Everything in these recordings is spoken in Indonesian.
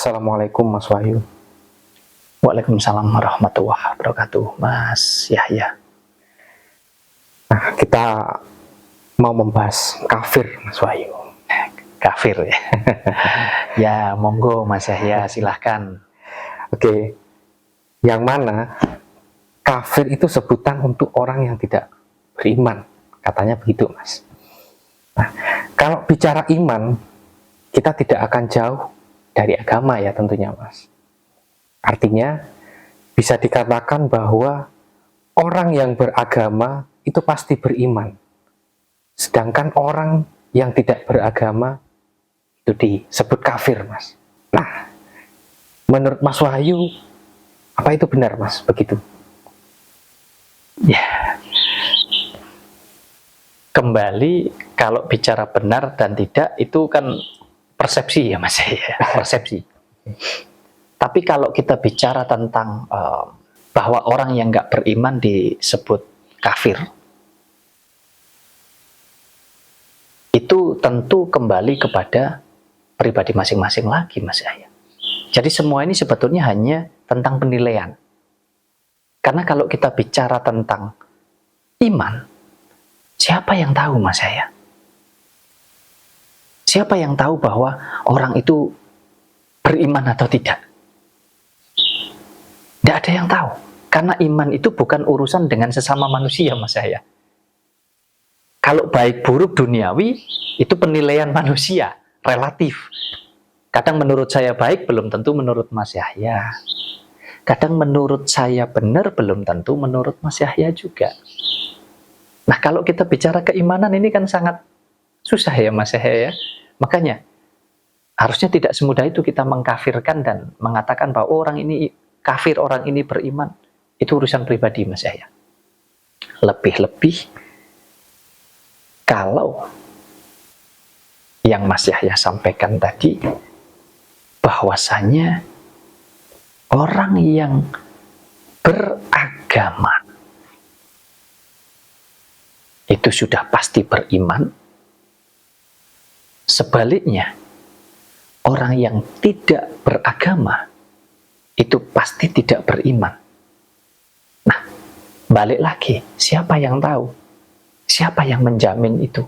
Assalamualaikum Mas Wahyu. Waalaikumsalam warahmatullahi wabarakatuh, Mas Yahya. Nah, kita mau membahas kafir, Mas Wahyu. Kafir ya? Ya, monggo Mas Yahya, silahkan. Oke, yang mana kafir itu sebutan untuk orang yang tidak beriman, katanya begitu, Mas. Nah, kalau bicara iman, kita tidak akan jauh dari agama ya tentunya, Mas. Artinya bisa dikatakan bahwa orang yang beragama itu pasti beriman. Sedangkan orang yang tidak beragama itu disebut kafir, Mas. Nah, menurut Mas Wahyu, apa itu benar, Mas? Begitu? Ya, kembali kalau bicara benar dan tidak itu kan persepsi ya Mas Yahya, persepsi. Tapi kalau kita bicara tentang bahwa orang yang nggak beriman disebut kafir, itu tentu kembali kepada pribadi masing-masing lagi, Mas Yahya. Jadi semua ini sebetulnya hanya tentang penilaian. Karena kalau kita bicara tentang iman, siapa yang tahu, Mas Yahya? Siapa yang tahu bahwa orang itu beriman atau tidak? Tidak ada yang tahu. Karena iman itu bukan urusan dengan sesama manusia, Mas Yahya. Kalau baik buruk duniawi, itu penilaian manusia, relatif. Kadang menurut saya baik, belum tentu menurut Mas Yahya. Kadang menurut saya benar, belum tentu menurut Mas Yahya juga. Nah, kalau kita bicara keimanan ini kan sangat susah ya Mas Yahya ya. Makanya, harusnya tidak semudah itu kita mengkafirkan dan mengatakan bahwa orang ini kafir, orang ini beriman. Itu urusan pribadi Mas Yahya. Lebih-lebih kalau yang Mas Yahya sampaikan tadi, bahwasanya orang yang beragama itu sudah pasti beriman. Sebaliknya, orang yang tidak beragama itu pasti tidak beriman. Nah, balik lagi, siapa yang tahu? Siapa yang menjamin itu?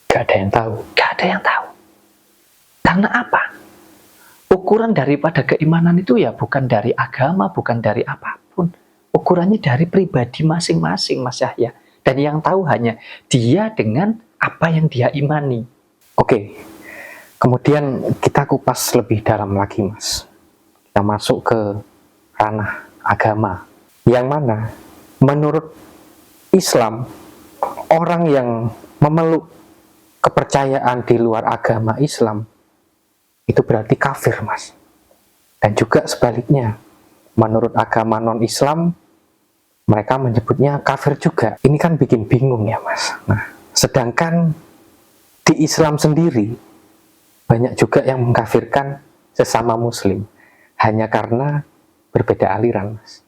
Gak ada yang tahu. Gak ada yang tahu. Karena apa? Ukuran daripada keimanan itu ya bukan dari agama, bukan dari apapun. Ukurannya dari pribadi masing-masing, Mas Yahya. Dan yang tahu hanya dia dengan apa yang dia imani. Oke, kemudian kita kupas lebih dalam lagi, Mas. Kita masuk ke ranah agama. Yang mana, menurut Islam, orang yang memeluk kepercayaan di luar agama Islam, itu berarti kafir, Mas. Dan juga sebaliknya, menurut agama non-Islam, mereka menyebutnya kafir juga. Ini kan bikin bingung ya, Mas. Nah, sedangkan di Islam sendiri, banyak juga yang mengkafirkan sesama Muslim, hanya karena berbeda aliran, Mas.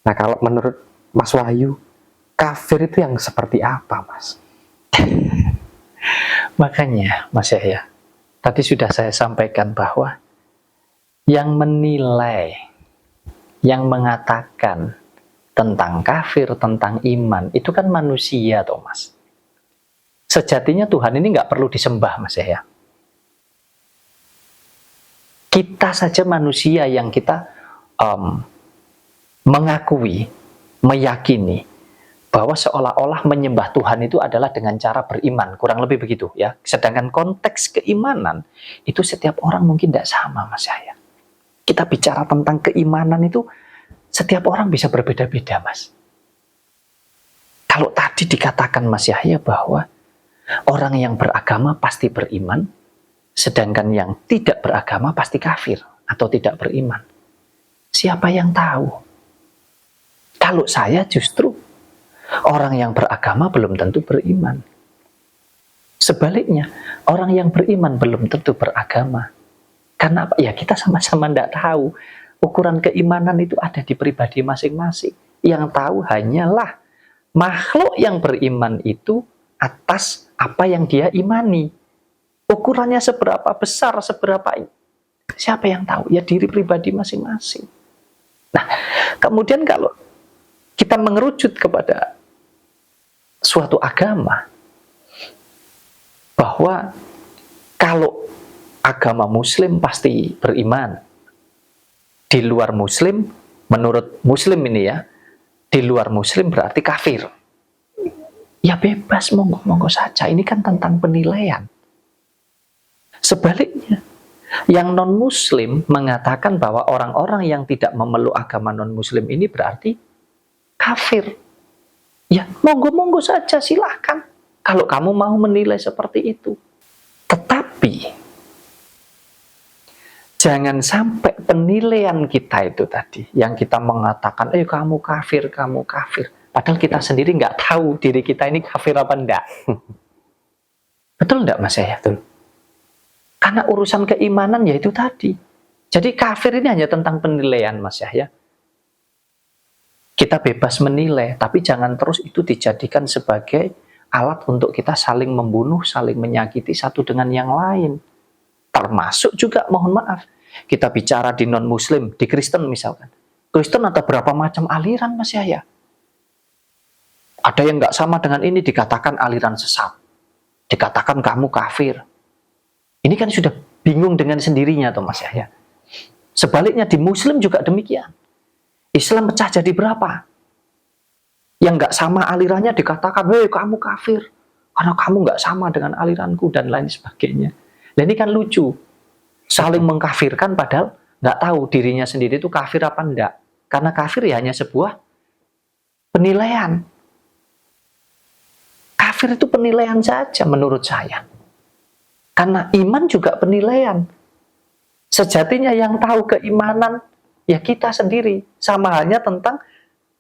Nah, kalau menurut Mas Wahyu, kafir itu yang seperti apa, Mas? Makanya, Mas Yahya, tadi sudah saya sampaikan bahwa yang menilai, yang mengatakan tentang kafir, tentang iman, itu kan manusia, toh Mas. Sejatinya Tuhan ini nggak perlu disembah, Mas Yahya. Kita saja manusia yang kita mengakui, meyakini bahwa seolah-olah menyembah Tuhan itu adalah dengan cara beriman, kurang lebih begitu ya. Sedangkan konteks keimanan itu setiap orang mungkin tidak sama, Mas Yahya. Kita bicara tentang keimanan itu setiap orang bisa berbeda-beda, Mas. Kalau tadi dikatakan Mas Yahya bahwa orang yang beragama pasti beriman, sedangkan yang tidak beragama pasti kafir atau tidak beriman. Siapa yang tahu? Kalau saya justru orang yang beragama belum tentu beriman. Sebaliknya, orang yang beriman belum tentu beragama. Karena apa? Ya kita sama-sama tidak tahu. Ukuran keimanan itu ada di pribadi masing-masing. Yang tahu hanyalah makhluk yang beriman itu atas apa yang dia imani. Ukurannya seberapa besar, seberapa Siapa yang tahu? Ya diri pribadi masing-masing. Nah, kemudian kalau kita mengerucut kepada suatu agama, bahwa kalau agama Muslim pasti beriman, di luar Muslim, menurut Muslim ini ya, di luar Muslim berarti kafir. Ya bebas, monggo-monggo saja. Ini kan tentang penilaian. Sebaliknya, yang non-Muslim mengatakan bahwa orang-orang yang tidak memeluk agama non-Muslim ini berarti kafir. Ya, monggo-monggo saja, silahkan. Kalau kamu mau menilai seperti itu. Tetapi, jangan sampai penilaian kita itu tadi, yang kita mengatakan, kamu kafir, kamu kafir. Padahal kita sendiri nggak tahu diri kita ini kafir apa enggak. Betul enggak Mas Yahya? Betul. Karena urusan keimanan ya itu tadi. Jadi kafir ini hanya tentang penilaian Mas Yahya. Kita bebas menilai, tapi jangan terus itu dijadikan sebagai alat untuk kita saling membunuh, saling menyakiti satu dengan yang lain. Termasuk juga, mohon maaf, kita bicara di non-Muslim, di Kristen misalkan. Kristen ada berapa macam aliran Mas Yahya? Ada yang nggak sama dengan ini dikatakan aliran sesat. Dikatakan kamu kafir. Ini kan sudah bingung dengan sendirinya tuh Mas Yahya. Sebaliknya di Muslim juga demikian. Islam pecah jadi berapa? Yang nggak sama alirannya dikatakan, kamu kafir. Karena kamu nggak sama dengan aliranku dan lain sebagainya. Nah ini kan lucu. Saling mengkafirkan padahal nggak tahu dirinya sendiri itu kafir apa enggak. Karena kafir ya hanya sebuah penilaian. Kafir itu penilaian saja menurut saya. Karena iman juga penilaian. Sejatinya yang tahu keimanan ya kita sendiri. Sama halnya tentang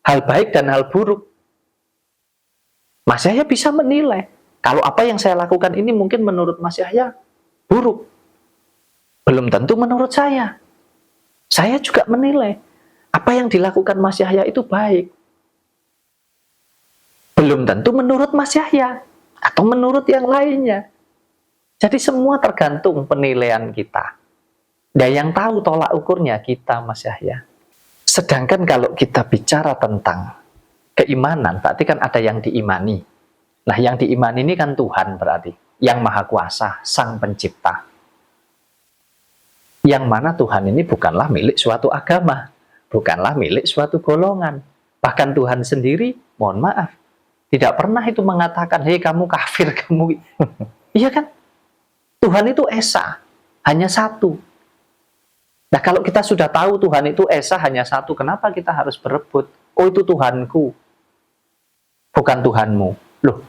hal baik dan hal buruk. Mas Yahya bisa menilai. Kalau apa yang saya lakukan ini mungkin menurut Mas Yahya buruk. Belum tentu menurut saya. Saya juga menilai. Apa yang dilakukan Mas Yahya itu baik. Belum tentu menurut Mas Yahya. Atau menurut yang lainnya. Jadi semua tergantung penilaian kita. Dan yang tahu tolak ukurnya kita Mas Yahya. Sedangkan kalau kita bicara tentang keimanan, berarti kan ada yang diimani. Nah yang diimani ini kan Tuhan berarti. Yang Maha Kuasa, Sang Pencipta. Yang mana Tuhan ini bukanlah milik suatu agama. Bukanlah milik suatu golongan. Bahkan Tuhan sendiri, mohon maaf, tidak pernah itu mengatakan, hei kamu kafir, kamu... Iya kan? Tuhan itu Esa, hanya satu. Nah kalau kita sudah tahu Tuhan itu Esa hanya satu, kenapa kita harus berebut? Oh itu Tuhanku, bukan Tuhanmu. Loh,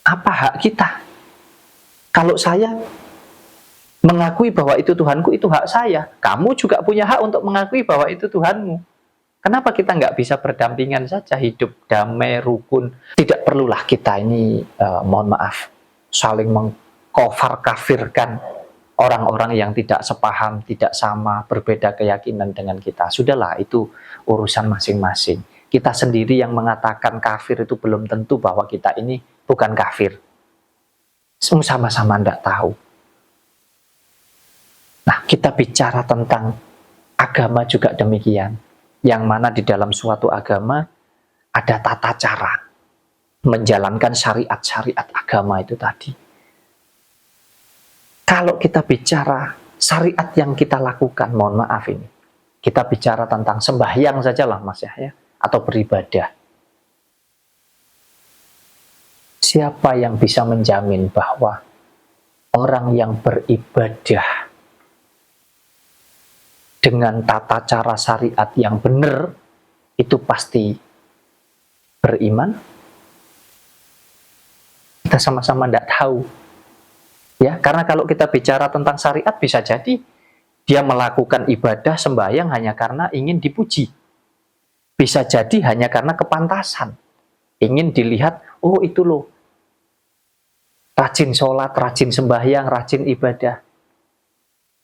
apa hak kita? Kalau saya mengakui bahwa itu Tuhanku, itu hak saya. Kamu juga punya hak untuk mengakui bahwa itu Tuhanmu. Kenapa kita nggak bisa berdampingan saja, hidup damai, rukun? Tidak perlulah kita ini, mohon maaf, saling mengkafir-kafirkan orang-orang yang tidak sepaham, tidak sama, berbeda keyakinan dengan kita. Sudahlah, itu urusan masing-masing. Kita sendiri yang mengatakan kafir itu belum tentu bahwa kita ini bukan kafir. Sama-sama tidak tahu. Nah, kita bicara tentang agama juga demikian. Yang mana di dalam suatu agama ada tata cara menjalankan syariat-syariat agama itu tadi. Kalau kita bicara syariat yang kita lakukan, mohon maaf ini, kita bicara tentang sembahyang sajalah Mas Yahya, atau beribadah. Siapa yang bisa menjamin bahwa orang yang beribadah dengan tata cara syariat yang benar, itu pasti beriman? Kita sama-sama tidak tahu. Ya, karena kalau kita bicara tentang syariat, bisa jadi dia melakukan ibadah sembahyang hanya karena ingin dipuji. Bisa jadi hanya karena kepantasan. Ingin dilihat, oh itu loh, rajin sholat, rajin sembahyang, rajin ibadah.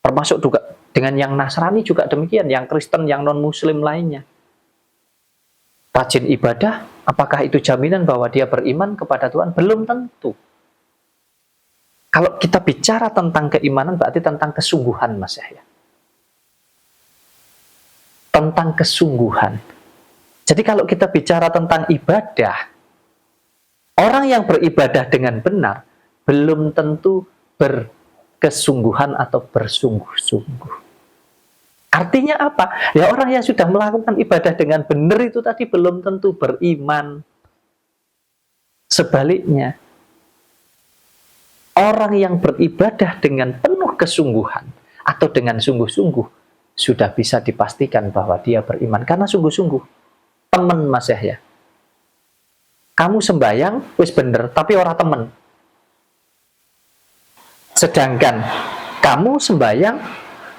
Termasuk juga dengan yang Nasrani juga demikian, yang Kristen, yang non-Muslim lainnya. Rajin ibadah, apakah itu jaminan bahwa dia beriman kepada Tuhan? Belum tentu. Kalau kita bicara tentang keimanan berarti tentang kesungguhan, Mas Yahya. Tentang kesungguhan. Jadi kalau kita bicara tentang ibadah, orang yang beribadah dengan benar belum tentu berkesungguhan atau bersungguh-sungguh. Artinya apa? Ya orang yang sudah melakukan ibadah dengan benar itu tadi belum tentu beriman. Sebaliknya, orang yang beribadah dengan penuh kesungguhan atau dengan sungguh-sungguh sudah bisa dipastikan bahwa dia beriman karena sungguh-sungguh. Temen Mas Yahya. Kamu sembayang wis bener tapi ora temen. Sedangkan kamu sembayang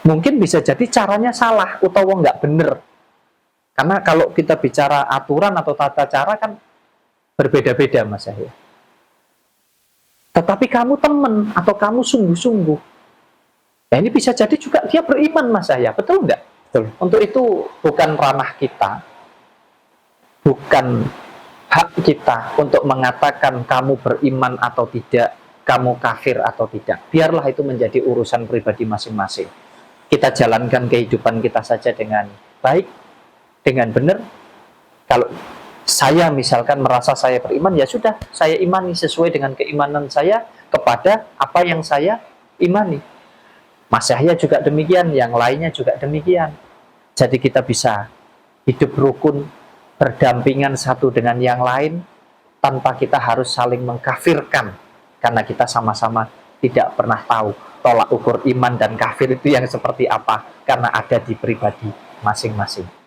mungkin bisa jadi caranya salah utawa nggak bener. Karena kalau kita bicara aturan atau tata cara kan berbeda-beda Mas Yahya. Tetapi kamu temen atau kamu sungguh-sungguh. Ya ini bisa jadi juga dia beriman Mas Yahya, betul nggak? Betul. Untuk itu bukan ranah kita, bukan hak kita untuk mengatakan kamu beriman atau tidak, kamu kafir atau tidak. Biarlah itu menjadi urusan pribadi masing-masing. Kita jalankan kehidupan kita saja dengan baik, dengan benar. Kalau saya misalkan merasa saya beriman, ya sudah, saya imani sesuai dengan keimanan saya kepada apa yang saya imani. Mas Yahya juga demikian, yang lainnya juga demikian. Jadi kita bisa hidup rukun, berdampingan satu dengan yang lain, tanpa kita harus saling mengkafirkan. Karena kita sama-sama tidak pernah tahu tolak ukur iman dan kafir itu yang seperti apa, karena ada di pribadi masing-masing.